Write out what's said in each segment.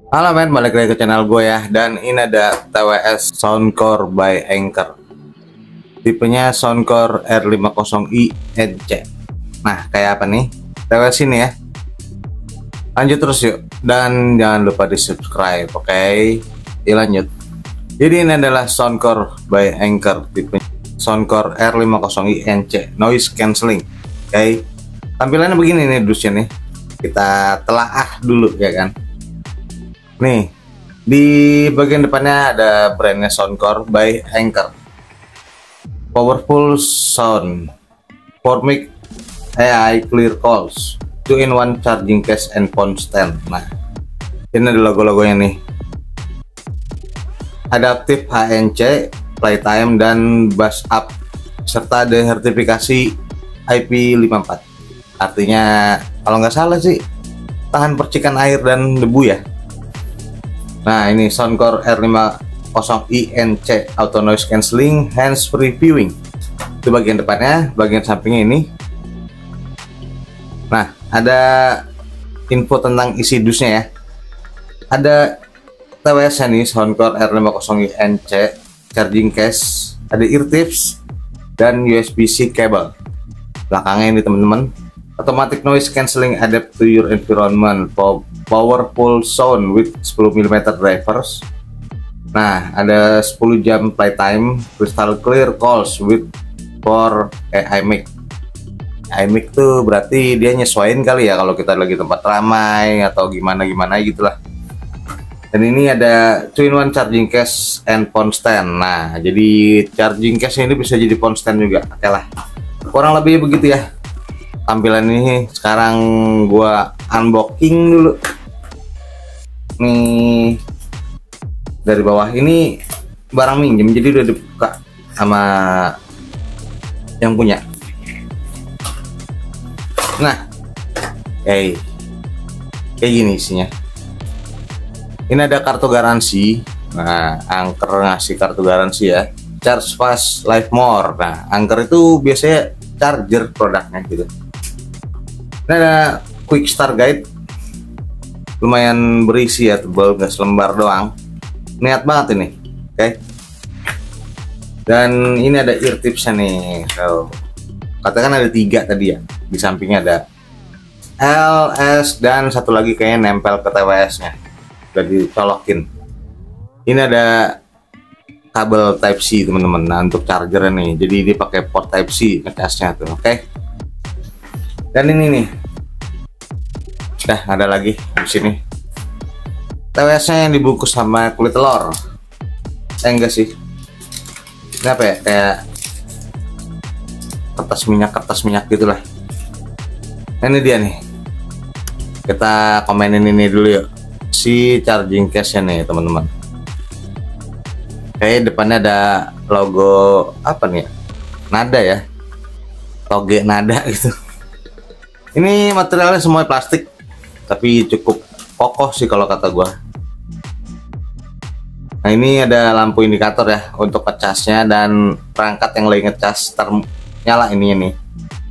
Halo men, balik lagi ke channel gue ya. Dan ini ada TWS Soundcore by Anker. Tipenya Soundcore R50i NC. Nah, kayak apa nih TWS ini ya? Lanjut terus yuk. Dan jangan lupa di subscribe, oke? Lanjut. Jadi ini adalah Soundcore by Anker. Tipenya Soundcore R50i NC Noise Cancelling. Oke? Tampilannya begini nih dusnya nih. Kita telaah dulu ya kan. Nih, di bagian depannya ada brandnya Soundcore by Anker. Powerful sound, for mic, AI clear calls, 2-in-1 charging case and phone stand. Nah, ini ada logo-logonya nih. Adaptive HNC, playtime dan bass up, serta ada sertifikasi IP54. Artinya, kalau nggak salah sih, tahan percikan air dan debu ya. Nah, ini Soundcore R50i NC Auto Noise Cancelling Hands Free Viewing. Itu bagian depannya, bagian sampingnya ini. Nah, ada info tentang isi dusnya ya. Ada TWS nih, Soundcore R50i NC charging case, ada ear tips dan USB-C cable. Belakangnya ini teman-teman. Automatic noise cancelling adapt to your environment, powerful sound with 10 mm drivers. Nah, ada 10 jam playtime, crystal clear calls with for AI mic. AI mic tuh berarti dia nyesuaiin kali ya kalau kita lagi tempat ramai atau gimana gitulah. Dan ini ada 2-in-1 charging case and phone stand. Nah, jadi charging case ini bisa jadi phone stand juga. Oke lah, kurang lebih begitu ya tampilan ini. Sekarang gua unboxing dulu nih. Dari bawah ini barang minjem, jadi udah dibuka sama yang punya. Nah, kayak gini isinya. Ini ada kartu garansi. Nah, Anker ngasih kartu garansi ya, charge fast, live more. Nah, Anker itu biasanya charger produknya gitu. Ini ada quick start guide, lumayan berisi ya, tebal, nggak selembar doang. Niat banget ini, oke. Dan ini ada ear tipsnya nih. So, katakan ada 3 tadi ya. Di sampingnya ada L, S, dan satu lagi kayaknya nempel ke TWS-nya. Udah dicolokin. Ini ada kabel Type C teman-teman. Nah, untuk charger nih. Jadi ini pakai port Type C ngecasnya tuh, oke. Dan ini nih, ada lagi di sini. TWS-nya yang dibungkus sama kulit telur. Enggak sih. Ini apa ya? Kayak kertas minyak gitulah. Nah, ini dia nih. Kita komenin ini dulu yuk. Si charging case-nya nih, teman-teman. Kayak depannya ada logo apa nih? Nada ya. Toge nada gitu. Ini materialnya semua plastik, tapi cukup kokoh sih kalau kata gua. Nah, ini ada lampu indikator ya untuk ngecasnya dan perangkat yang lagi ngecas ternyala ininya nih.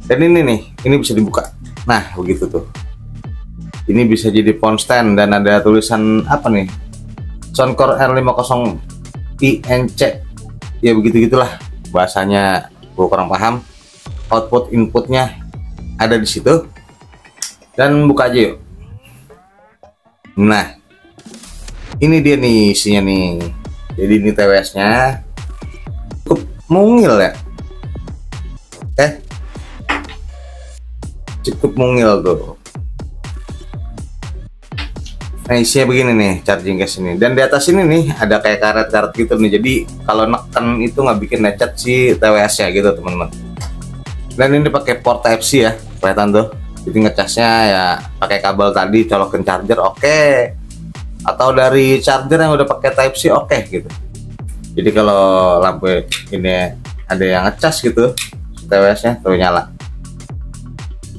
Dan ini nih, ini bisa dibuka. Nah, begitu tuh. Ini bisa jadi phone stand dan ada tulisan apa nih? Soundcore R50i NC. Ya begitu-gitulah. Bahasanya gua kurang paham. Output inputnya ada di situ. Dan buka aja yuk. Nah, ini dia nih isinya nih. Jadi ini TWS-nya cukup mungil ya. Cukup mungil tuh. Nah, isinya begini nih charging case ini. Dan di atas ini nih ada kayak karet-karet gitu nih. Jadi kalau neken itu nggak bikin lecet si TWS-nya gitu teman-teman. Dan ini pakai port Type C ya, kelihatan tuh. Jadi ngecasnya ya pakai kabel tadi, colokin charger oke. Atau dari charger yang udah pakai Type C oke gitu. Jadi kalau lampu ini ada yang ngecas gitu, TWS-nya tuh nyala.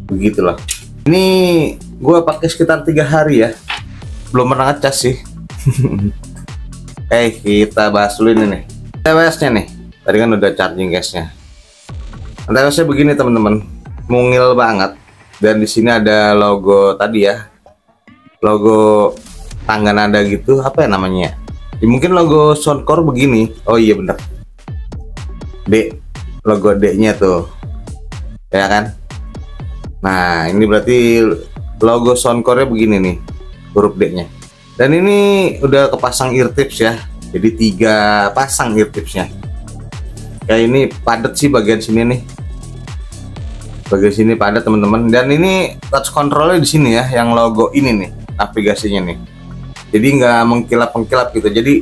Begitulah. Ini gue pakai sekitar 3 hari ya. Belum pernah ngecas sih. Kita bahas dulu ini nih. TWS-nya nih. Tadi kan udah charging case-nya. TWS-nya begini teman-teman. Mungil banget. Dan di sini ada logo tadi ya. Logo tangga nada gitu, apa ya namanya ya, mungkin logo Soundcore begini. Oh iya bener, D, logo D nya tuh ya kan. Nah ini berarti logo Soundcore nya begini nih, huruf D nya. Dan ini udah kepasang ear tips ya, jadi 3 pasang ear tipsnya. Kayak ini padat sih bagian sini nih, bagian sini padat teman-teman. Dan ini touch controlnya di sini ya, yang logo ini nih navigasinya nih, jadi nggak mengkilap-mengkilap gitu. Jadi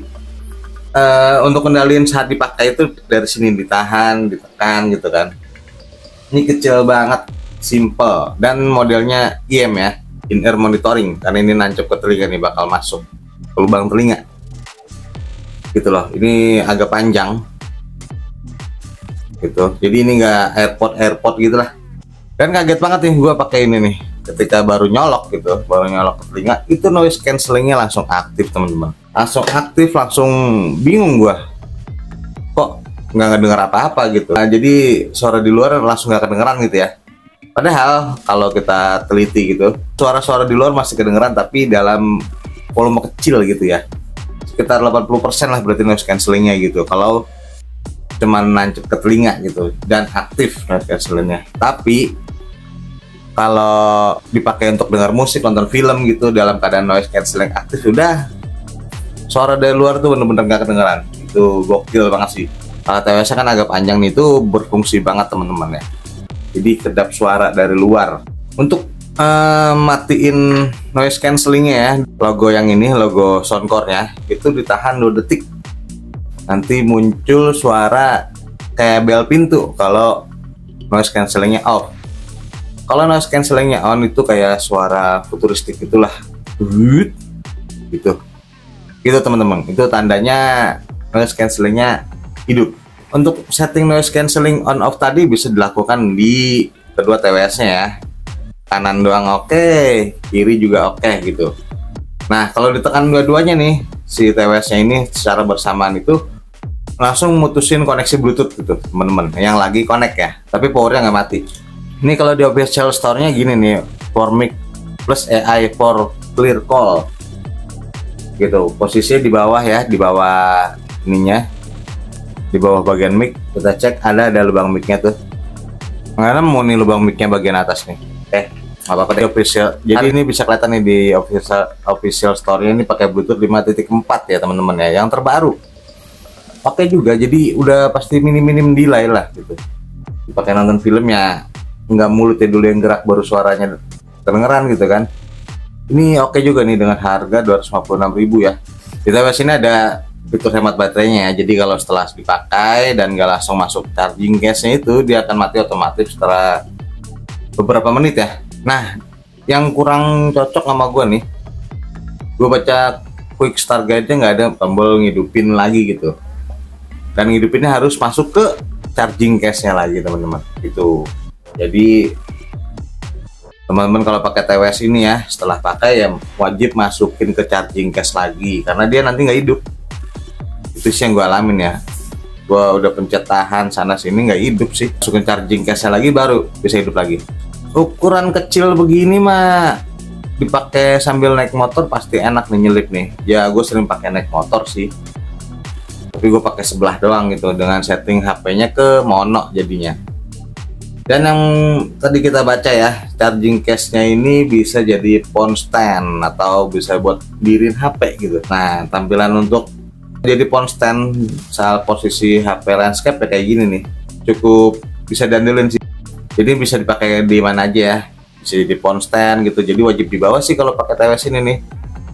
untuk kendaliin saat dipakai itu dari sini ditahan, ditekan gitu kan. Ini kecil banget, simple, dan modelnya IM ya, in-ear monitoring, karena ini nancep ke telinga nih, bakal masuk ke lubang telinga gitu loh. Ini agak panjang gitu, jadi ini nggak AirPod gitu lah. Dan kaget banget nih gua pakai ini nih, ketika baru nyolok gitu, baru nyolok ke telinga, itu noise cancellingnya langsung aktif teman-teman, langsung aktif, langsung bingung gua kok nggak ngedenger apa-apa gitu. Nah jadi suara di luar langsung nggak kedengeran gitu ya. Padahal kalau kita teliti gitu, suara-suara di luar masih kedengeran, tapi dalam volume kecil gitu ya, sekitar 80% lah berarti noise cancellingnya gitu, kalau cuman nancep ke telinga gitu, dan aktif noise cancellingnya. Tapi kalau dipakai untuk dengar musik, nonton film gitu, dalam keadaan noise cancelling aktif, sudah suara dari luar tuh bener-bener gak kedengeran. Itu gokil banget sih. Kalau TWS kan agak panjang nih, itu berfungsi banget teman-teman ya, jadi kedap suara dari luar. Untuk matiin noise cancellingnya ya, logo yang ini, logo Soundcore-nya itu ditahan 2 detik, nanti muncul suara kayak bel pintu kalau noise cancellingnya off. Kalau noise cancellingnya on itu kayak suara futuristik itulah, gitu teman-teman. Itu tandanya noise cancellingnya hidup. Untuk setting noise cancelling on off tadi bisa dilakukan di kedua TWS-nya ya, kanan doang oke, kiri juga oke gitu. Nah kalau ditekan dua-duanya nih, si TWS-nya ini secara bersamaan itu langsung mutusin koneksi Bluetooth gitu teman-teman, yang lagi connect ya, tapi powernya nggak mati. Ini kalau di official store-nya gini nih, for mic plus AI for clear call gitu. Posisinya di bawah ya, di bawah ininya, di bawah bagian mic. Kita cek ada lubang mic-nya tuh. Karena mau nih lubang mic-nya bagian atas nih. Nggak apa-apa deh, official. Jadi ini bisa kelihatan nih di official store-nya ini pakai Bluetooth 5.4 ya teman-teman ya, yang terbaru. Pakai juga, jadi udah pasti minim delay lah gitu. Dipakai nonton film ya, nggak mulutnya dulu yang gerak baru suaranya kedengeran gitu kan. Ini oke juga nih dengan harga 256.000 ya. Di TWS ini ada fitur hemat baterainya ya, jadi kalau setelah dipakai dan nggak langsung masuk charging case-nya itu, dia akan mati otomatis setelah beberapa menit ya. Nah yang kurang cocok sama gue nih, gue baca quick start guide-nya nggak ada tombol ngidupin lagi gitu, dan ngidupinnya harus masuk ke charging case-nya lagi teman-teman gitu. Jadi teman-teman kalau pakai TWS ini ya, setelah pakai ya wajib masukin ke charging case lagi, karena dia nanti nggak hidup. Itu sih yang gue alamin ya, gue udah pencet tahan sana sini nggak hidup sih, masukin charging case lagi baru bisa hidup lagi. Ukuran kecil begini mah dipakai sambil naik motor pasti enak nih, nyelip nih ya. Gue sering pakai naik motor sih, tapi gue pakai sebelah doang gitu, dengan setting HP-nya ke mono jadinya. Dan yang tadi kita baca ya, charging case-nya ini bisa jadi phone stand atau bisa buat dirin HP gitu. Nah tampilan untuk jadi phone stand saat posisi HP landscape ya kayak gini nih, cukup bisa diandelin sih. Jadi bisa dipakai di mana aja ya, bisa jadi phone stand gitu. Jadi wajib dibawa sih kalau pakai TWS ini nih.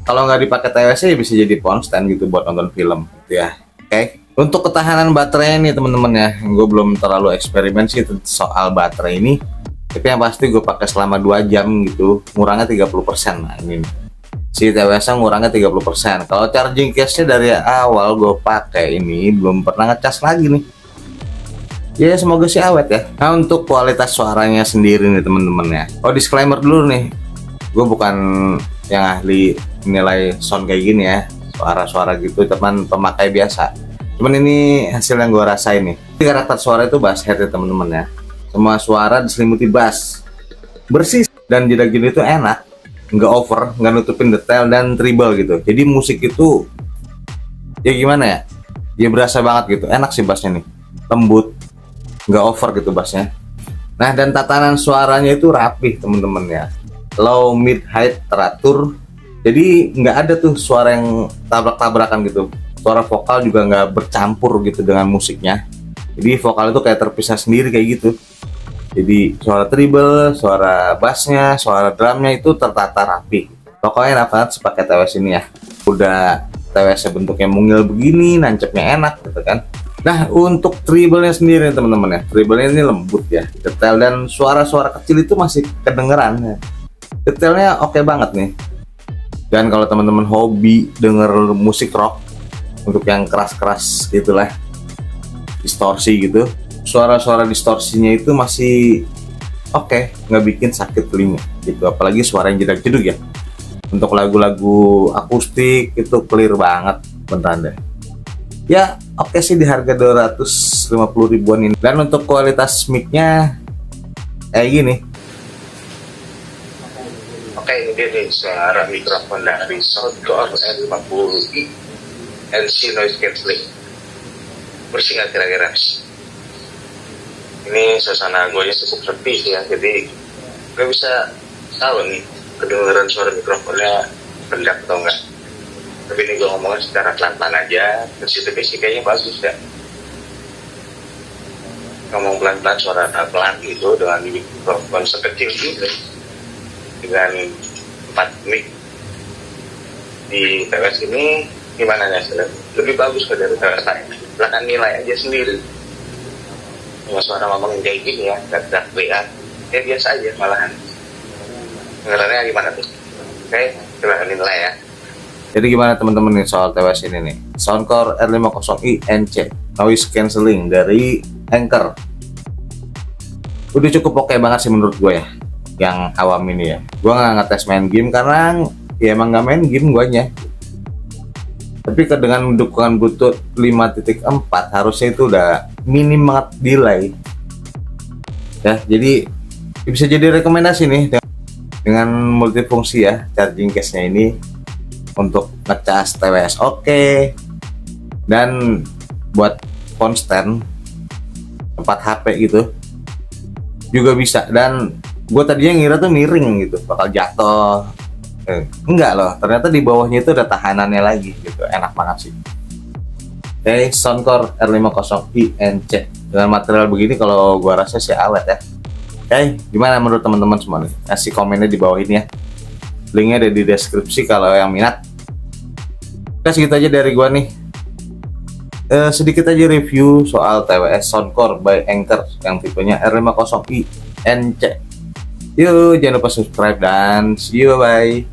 Kalau nggak dipakai TWS ya bisa jadi phone stand gitu buat nonton film gitu ya. Oke. Untuk ketahanan baterai nih teman-teman ya, gue belum terlalu eksperimen sih soal baterai ini, tapi yang pasti gue pakai selama 2 jam gitu, ngurangnya 30%. Nah ini si TWS nya ngurangnya 30%. Kalau charging case-nya dari awal gue pakai ini belum pernah ngecas lagi nih. Ya semoga sih awet ya. Nah untuk kualitas suaranya sendiri nih teman-teman ya, disclaimer dulu nih, gue bukan yang ahli nilai sound kayak gini ya, suara-suara gitu teman pemakai biasa. Cuman ini hasil yang gue rasain nih. Karakter suara itu bass head ya teman-teman ya. Semua suara diselimuti bass, bersih dan jedak-jeduk itu enak. nggak over, nggak nutupin detail dan treble gitu. Jadi musik itu ya gimana ya, dia berasa banget gitu. Enak sih bassnya nih, lembut, nggak over gitu bassnya. Nah, dan tatanan suaranya itu rapih temen-temen ya, low, mid, high teratur. Jadi nggak ada tuh suara yang tabrak-tabrakan gitu. Suara vokal juga nggak bercampur gitu dengan musiknya. Jadi vokal itu kayak terpisah sendiri kayak gitu. Jadi suara treble, suara bassnya, suara drumnya itu tertata rapi. Pokoknya enak banget pakai TWS ini ya. Udah TWS bentuknya mungil begini, nancepnya enak gitu kan. Nah, untuk treble-nya sendiri teman-teman ya, treble-nya ini lembut ya, detail, dan suara-suara kecil itu masih kedengeran ya. Detailnya oke banget nih. Dan kalau teman-teman hobi denger musik rock, untuk yang keras-keras gitulah, distorsi gitu, suara-suara distorsinya itu masih oke, nggak bikin sakit telinga gitu. Apalagi suara yang jedak-jeduk ya. Untuk lagu-lagu akustik itu clear banget beneran deh. Ya oke sih di harga 250 ribuan ini. Dan untuk kualitas mic-nya kayak gini. Oke, ini dia nih suara mikrofon dari Soundcore R50i NC Noise Cancelling. Bersih nggak kira-kira? Ini suasana gue cukup sepi sih ya, jadi gue bisa tahu nih kedengeran suara mikrofonnya rendah atau enggak. Tapi ini gue ngomongnya secara pelan-pelan aja, sensitivity kayaknya bagus ya. Ngomong pelan-pelan, suara pelan gitu dengan mikrofon sekecil ini, dengan 4 mic di TWS ini, gimana ya? Lebih bagus ke dari TWS lain. Silahkan nilai aja sendiri. Dengan suara ngomong kayak gini ya, gak lihat, ya biasa aja malahan. Dengerannya gimana tuh? Oke, silahkan nilai ya. Jadi gimana teman-teman nih soal TWS ini nih? Soundcore R50i NC Noise Cancelling dari Anker. Udah cukup oke banget sih menurut gue ya, yang awam ini ya. Gue nggak ngetes main game karena ya emang nggak main game guanya. Tapi dengan dukungan Bluetooth 5.4 harusnya itu udah minim banget delay. Ya, jadi bisa jadi rekomendasi nih dengan multifungsi ya, charging case-nya ini untuk ngecas TWS oke. Dan buat phone stand tempat HP gitu juga bisa. Dan gue tadinya ngira tuh miring gitu, bakal jatuh. Enggak loh, ternyata di bawahnya itu ada tahanannya lagi gitu. Enak banget sih. Oke, Soundcore R50i NC dengan material begini kalau gua rasa sih awet ya. Oke, gimana menurut teman-teman semua nih? Kasih komennya di bawah ini ya. Linknya ada di deskripsi kalau yang minat. Oke, segitu aja dari gua nih. Sedikit aja review soal TWS Soundcore by Anker yang tipenya R50i NC. Yuk, jangan lupa subscribe dan see you, bye.